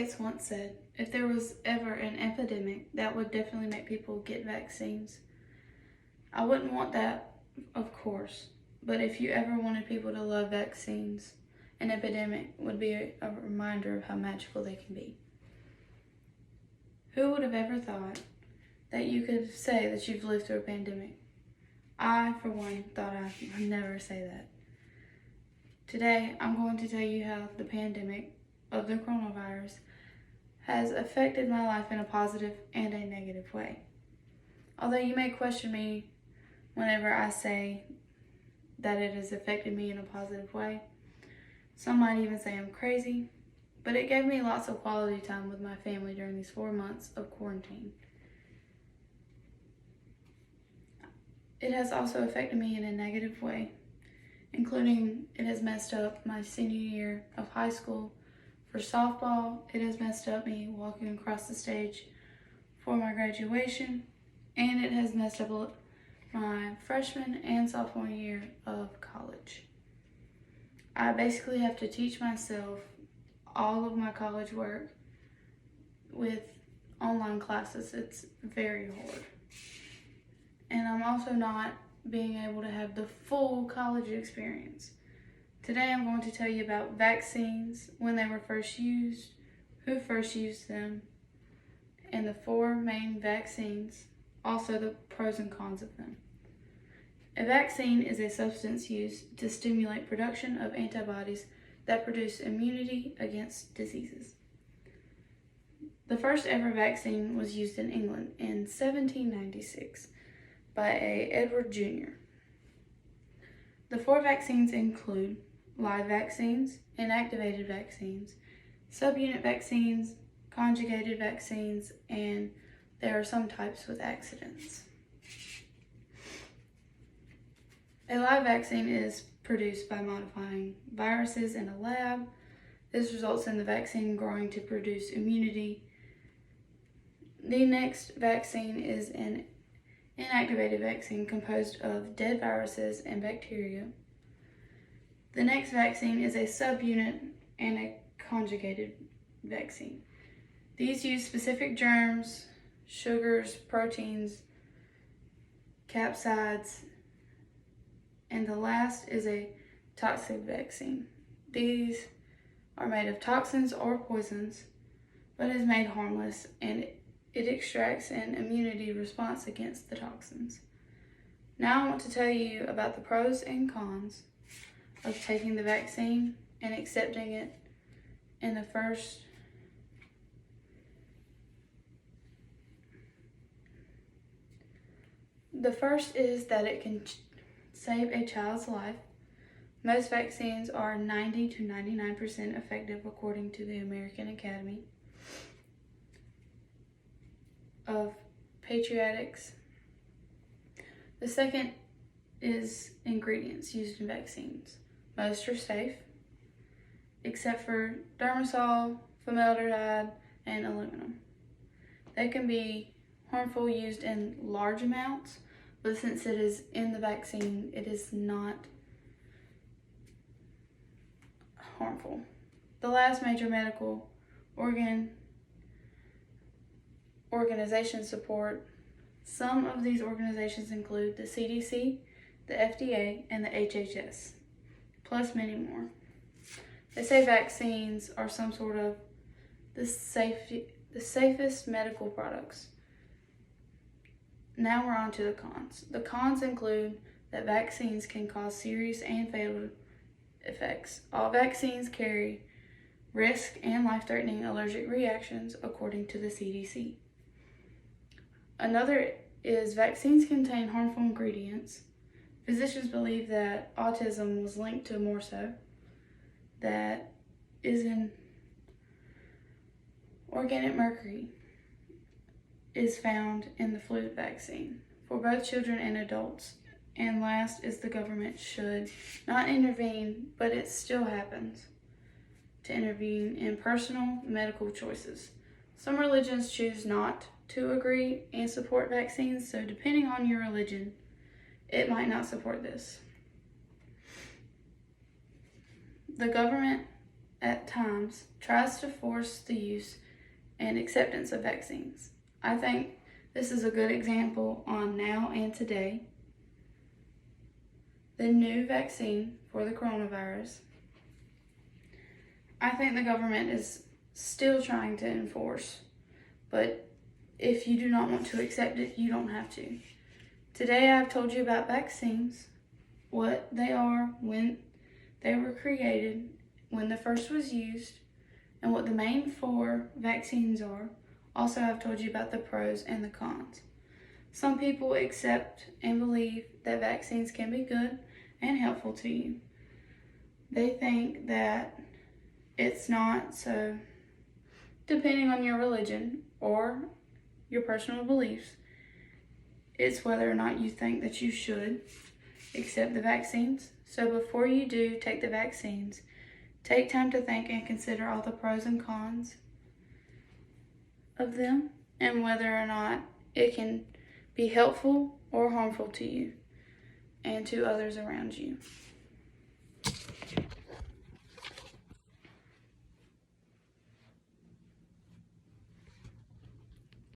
Gates once said, if there was ever an epidemic, that would definitely make people get vaccines. I wouldn't want that, of course, but if you ever wanted people to love vaccines, an epidemic would be a reminder of how magical they can be. Who would have ever thought that you could say that you've lived through a pandemic? I, for one, thought I would never say that. Today, I'm going to tell you how the pandemic of the coronavirus has affected my life in a positive and a negative way. Although you may question me whenever I say that it has affected me in a positive way, some might even say I'm crazy, but it gave me lots of quality time with my family during these 4 months of quarantine. It has also affected me in a negative way, including it has messed up my senior year of high school. For softball, it has messed up me walking across the stage for my graduation, and it has messed up my freshman and sophomore year of college. I basically have to teach myself all of my college work with online classes. It's very hard. And I'm also not being able to have the full college experience. Today I'm going to tell you about vaccines, when they were first used, who first used them, and the 4 main vaccines, also the pros and cons of them. A vaccine is a substance used to stimulate production of antibodies that produce immunity against diseases. The first ever vaccine was used in England in 1796 by a Edward Jr. The 4 vaccines include live vaccines, inactivated vaccines, subunit vaccines, conjugated vaccines, and there are some types with accidents. A live vaccine is produced by modifying viruses in a lab. This results in the vaccine growing to produce immunity. The next vaccine is an inactivated vaccine composed of dead viruses and bacteria. The next vaccine is a subunit and a conjugated vaccine. These use specific germs, sugars, proteins, capsids, and the last is a toxic vaccine. These are made of toxins or poisons, but is made harmless, and it extracts an immunity response against the toxins. Now I want to tell you about the pros and cons of taking the vaccine and accepting it in the first. The first is that it can save a child's life. Most vaccines are 90 to 99% effective according to the American Academy of Pediatrics. The second is ingredients used in vaccines. Most are safe, except for dermosol, formaldehyde, and aluminum. They can be harmful used in large amounts, but since it is in the vaccine, it is not harmful. The last major medical organizations support. Some of these organizations include the CDC, the FDA, and the HHS, plus many more. They say vaccines are some sort of the safest medical products. Now we're on to the cons. The cons include that vaccines can cause serious and fatal effects. All vaccines carry risk and life-threatening allergic reactions according to the CDC. Another is vaccines contain harmful ingredients. Physicians believe that autism was linked to MRSA, that is in organic mercury is found in the flu vaccine for both children and adults. And last is the government should not intervene, but it still happens, to intervene in personal medical choices. Some religions choose not to agree and support vaccines, so depending on your religion, it might not support this. The government at times tries to force the use and acceptance of vaccines. I think this is a good example on Now and Today. The new vaccine for the coronavirus. I think the government is still trying to enforce, but if you do not want to accept it, you don't have to. Today I've told you about vaccines, what they are, when they were created, when the first was used, and what the main 4 vaccines are. Also, I've told you about the pros and the cons. Some people accept and believe that vaccines can be good and helpful to you. They think that it's not, so depending on your religion or your personal beliefs, it's whether or not you think that you should accept the vaccines. So before you do take the vaccines, take time to think and consider all the pros and cons of them and whether or not it can be helpful or harmful to you and to others around you.